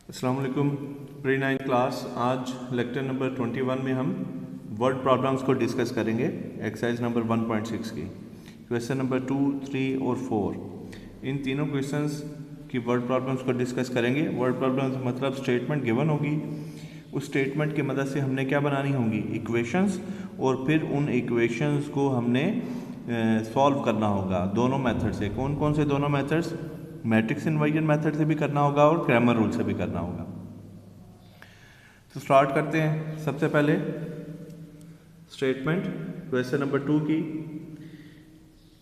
अस्सलाम वालेकुम pre 9 class. आज लेक्चर नंबर 21 में हम वर्ड प्रॉब्लम्स को डिस्कस करेंगे। एक्सरसाइज नंबर 1.6 की क्वेश्चन नंबर 2, 3 और 4 इन तीनों क्वेश्चंस की वर्ड प्रॉब्लम्स को डिस्कस करेंगे। वर्ड प्रॉब्लम्स मतलब स्टेटमेंट गिवन होगी, उस स्टेटमेंट की मदद से हमने क्या बनानी होंगी, इक्वेशंस, और फिर उन इक्वेशंस को हमने सॉल्व करना होगा दोनों मेथड से। कौन कौन से दोनों मेथड्स? मैट्रिक्स इन्वर्जन मेथड से भी करना होगा और क्रैमर रूल से भी करना होगा। तो स्टार्ट करते हैं। सबसे पहले स्टेटमेंट क्वेश्चन नंबर 2 की,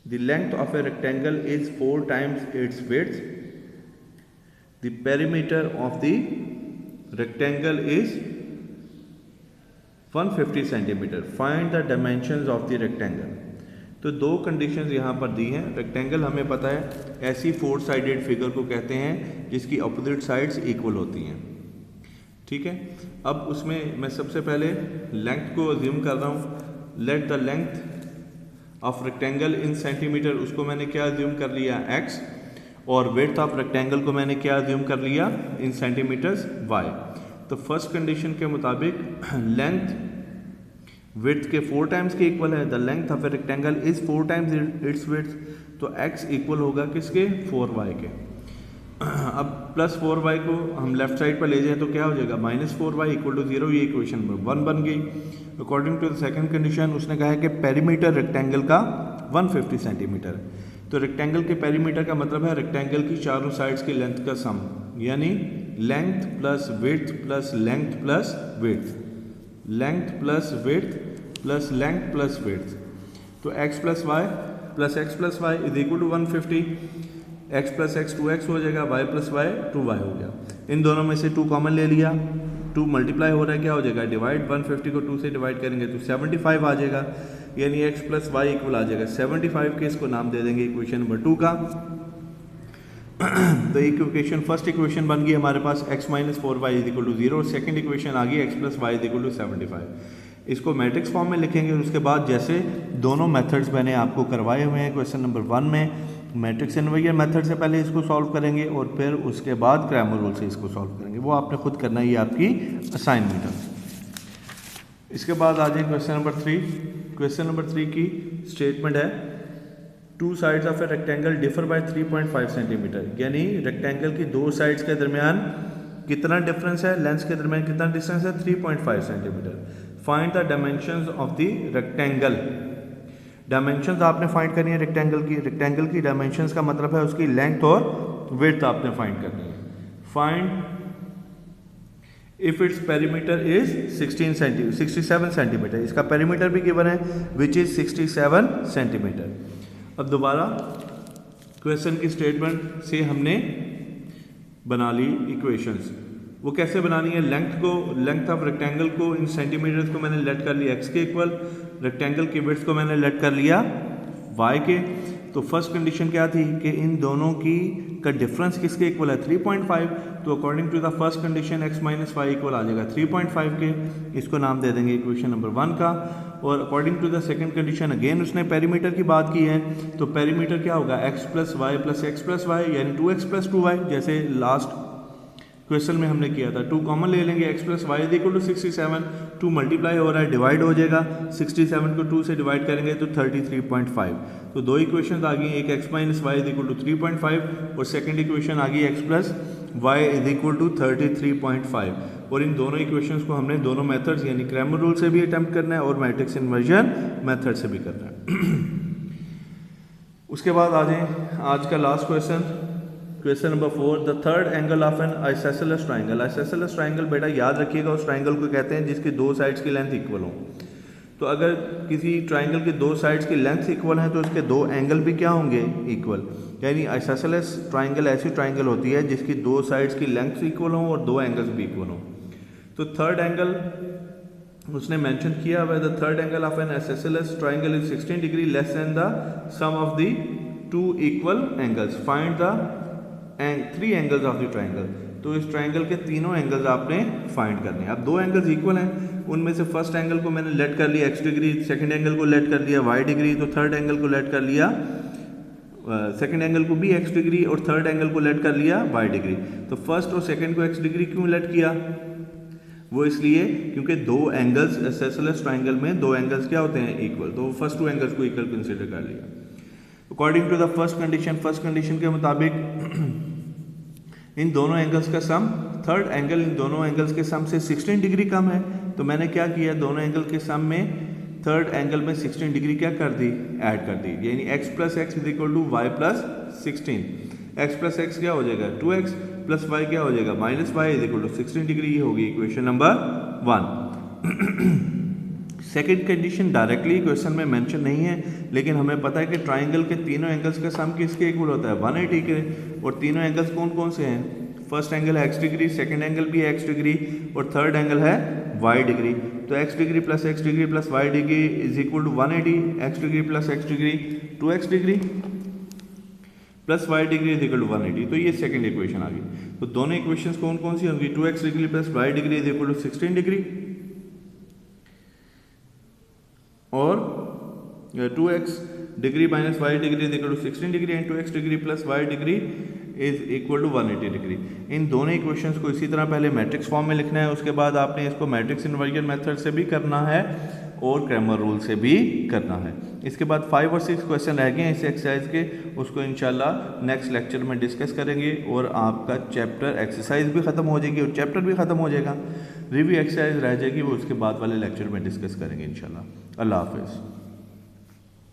the length of a rectangle is 4 times it's width, the perimeter of the rectangle is 150 centimetre, find the dimensions of the rectangle. तो दो कंडीशंस यहाँ पर दी हैं। रेक्टेंगल हमें पता है ऐसी 4 साइडेड फिगर को कहते हैं जिसकी अपोजिट साइड्स इक्वल होती हैं, ठीक है। अब उसमें मैं सबसे पहले लेंथ को अज्यूम कर रहा हूँ। Let the length of rectangle in centimetre, उसको मैंने क्या अज्यूम कर लिया, x, और विड्थ ऑफ रेक्टेंगल को मैंने क्या अज्यूम कर लिया, इन सेंटीमीटर्स, y। तो फर्स्ट कंडीशन के मुताबिक लेंथ विड्थ के 4 times के इक्वल है। The length of a rectangle is 4 times it's width, तो x इक्वल होगा किसके, 4y के। अब प्लस 4y को हम लेफ्ट साइड पर ले जाएं तो क्या हो जाएगा, -4y इक्वल टू 0। ये इक्वेशन नंबर 1 बन गई। According to the second condition उसने कहा है कि पेरीमीटर रेक्टेंगल का 150 सेंटीमीटर। तो रेक्टेंगल के पेरीमीटर का मतलब है रेक्टेंगल की चारों साइड्स की लेंथ का सम, यानी length plus width plus length plus width, length plus width plus length plus width. तो x plus y plus x plus y is equal to 150। x plus x 2x हो जाएगा, y plus Y 2y हो गया। इन दोनों में से 2 common ले लिया, 2 मल्टीप्लाई हो रहा है, क्या हो जाएगा, डिवाइड। 150 को 2 से डिवाइड करेंगे तो 75 आ जाएगा, यानी x प्लस वाई इक्वल आ जाएगा 75 के। इसको नाम दे देंगे इक्वेशन नंबर 2 का। तो इक्वेशन फर्स्ट इक्वेशन बन गई हमारे पास x minus 4y is equal to 0। Second equation आ गई x plus y is equal to 75। इसको मैट्रिक्स फॉर्म में लिखेंगे और उसके बाद जैसे दोनों मेथड्स मैंने आपको करवाए हुए हैं क्वेश्चन नंबर 1 में, मैट्रिक्स इन्वर्जन मेथड से पहले इसको सॉल्व करेंगे और फिर उसके बाद क्रैमर रूल से इसको सॉल्व करेंगे। वो आपने खुद करना है, ये आपकी असाइनमेंट है। इसके बाद आ जाए क्वेश्चन नंबर 3। क्वेश्चन नंबर 3 की स्टेटमेंट है, 2 sides of a rectangle differ by 3.5 centimetre, यानी रेक्टेंगल की 2 साइड्स के दरमियान कितना डिफरेंस है, लेंथ के दरमियान कितना डिस्टेंस है, 3.5 centimetre. Find the dimensions of the rectangle. Dimensions आपने फाइंड करनी है रेक्टेंगल की। रेक्टेंगल की डायमेंशंस का मतलब है उसकी लेंथ और विड्थ आपने फाइंड करनी है। Find if its perimeter is 67 centimetre. इसका पेरीमीटर भी गिवन है विच इज 67 सेंटीमीटर। अब दोबारा क्वेश्चन की स्टेटमेंट से हमने बना ली इक्वेशंस। वो कैसे बनानी है, लेंथ ऑफ रेक्टेंगल को इन सेंटीमीटर्स को मैंने लेट कर लिया x के इक्वल, रेक्टेंगल की विड्थ को मैंने लेट कर लिया y के। तो फर्स्ट कंडीशन क्या थी कि इन दोनों की का डिफरेंस किसके इक्वल है, 3.5। तो according to the first condition x minus y equal आ जाएगा 3.5 के। इसको नाम दे देंगे इक्वेशन नंबर 1 का। और according to the second condition again उसने पेरीमीटर की बात की है, तो पेरीमीटर क्या होगा, x plus y plus x plus y, यानी 2x प्लस 2y, जैसे लास्ट क्वेश्चन में हमने किया था। 2 कॉमन ले लेंगे, x plus y is equal to 67, 2 multiply हो रहा है, डिवाइड हो जाएगा। 67 को 2 से डिवाइड करेंगे तो 33.5। तो दो इक्वेशन आ गई, एक x minus y is equal to 3.5 और सेकेंड इक्वेशन आ गई x plus y is equal to 33.5। और इन दोनों इक्वेशंस को हमने दोनों मेथड्स यानी क्रैमर रूल से भी अटेम्प्ट करना है और मैट्रिक्स इन्वर्जन मेथड से भी करना है। उसके बाद आ जाए आज का last question, question number 4, the third angle of an isosceles triangle. Isosceles triangle बेटा याद रखिएगा उस ट्राइंगल को कहते हैं जिसकी 2 साइड्स की लेंथ इक्वल हो। तो अगर किसी ट्राइंगल की 2 साइड्स की लेंथ इक्वल है तो उसके 2 एंगल भी क्या होंगे, इक्वल। यानी आइसोसेलेस ट्राइंगल ऐसी ट्राइंगल होती है जिसकी 2 साइड्स की लेंथ इक्वल हो और 2 एंगल्स भी इक्वल हो। तो थर्ड एंगल उसने मेंशन किया हुआ है, the third angle of an isosceles triangle is 16 degree less than the sum of the 2 equal angles. Find the 3 angles of the triangle. तो इस ट्राइंगल के तीनों एंगल्स आपने फाइंड करने हैं। अब 2 एंगल्स इक्वल हैं, उनमें से फर्स्ट एंगल को मैंने लेट कर लिया x डिग्री, सेकंड एंगल को लेट कर लिया y डिग्री, तो थर्ड एंगल को लेट कर लिया सेकंड एंगल को भी x डिग्री और थर्ड एंगल को लेट कर लिया y डिग्री। तो फर्स्ट और सेकंड को x डिग्री क्यों लेट किया? वो इसलिए क्योंकि दो एंगल्स आइसोसेलेस ट्रायंगल में दो एंगल्स क्या होते हैं? इक्वल। तो फर्स्ट टू एंगल्स को इक्वल कंसीडर कर लिया। According to the first condition के मुताबिक इन दोनों एंगल्स का सम, थर्ड एंगल इन दोनों एंगल्स के सम से 16 डिग्री कम है। तो मैंने क्या किया, दोनों एंगल के सम में थर्ड एंगल में 16 डिग्री क्या कर दी? ऐड कर दी। यानी x plus x is equal to y plus 16। x plus x क्या हो जाएगा? 2x प्लस वाई क्या हो जाएगा? Minus y is equal to 16 degree. ये होगी equation number 1। Second condition directly question में मेंशन नहीं है, लेकिन हमें पता है कि ट्राइंगल के तीनों एंगल्स का सम किसके इक्वल होता है? 180 के। और तीनों एंगल्स कौन कौन से हैं? फर्स्ट एंगल है x डिग्री, सेकंड एंगल भी है x डिग्री और थर्ड एंगल है y डिग्री। तो x degree plus x degree plus y degree is equal to 180। x degree plus x degree 2x degree plus y degree is equal to 180। तो ये second equation आ गई। तो दोनों equations कौन कौन सी होंगी? 2x degree plus y degree is equal to 16 degree और 2x degree minus y degree is equal to 16 degree and 2x degree plus y degree is equal to 180 degree. इन दोनों इक्वेशंस को इसी तरह पहले मैट्रिक्स फॉर्म में लिखना है, उसके बाद आपने इसको मैट्रिक्स इन्वर्जन मेथड से भी करना है और क्रैमर रूल से भी करना है। इसके बाद 5 और 6 क्वेश्चन रह गए हैं इस एक्सरसाइज के, उसको इंशाल्लाह नेक्स्ट लेक्चर में डिस्कस करेंगे और आपका चैप्टर एक्सरसाइज भी ख़त्म हो जाएगी और चैप्टर भी ख़त्म हो जाएगा। रिव्यू एक्सरसाइज रह जाएगी, वो उसके बाद वाले लेक्चर में डिस्कस करेंगे इंशाल्लाह। अल्लाह हाफिज़।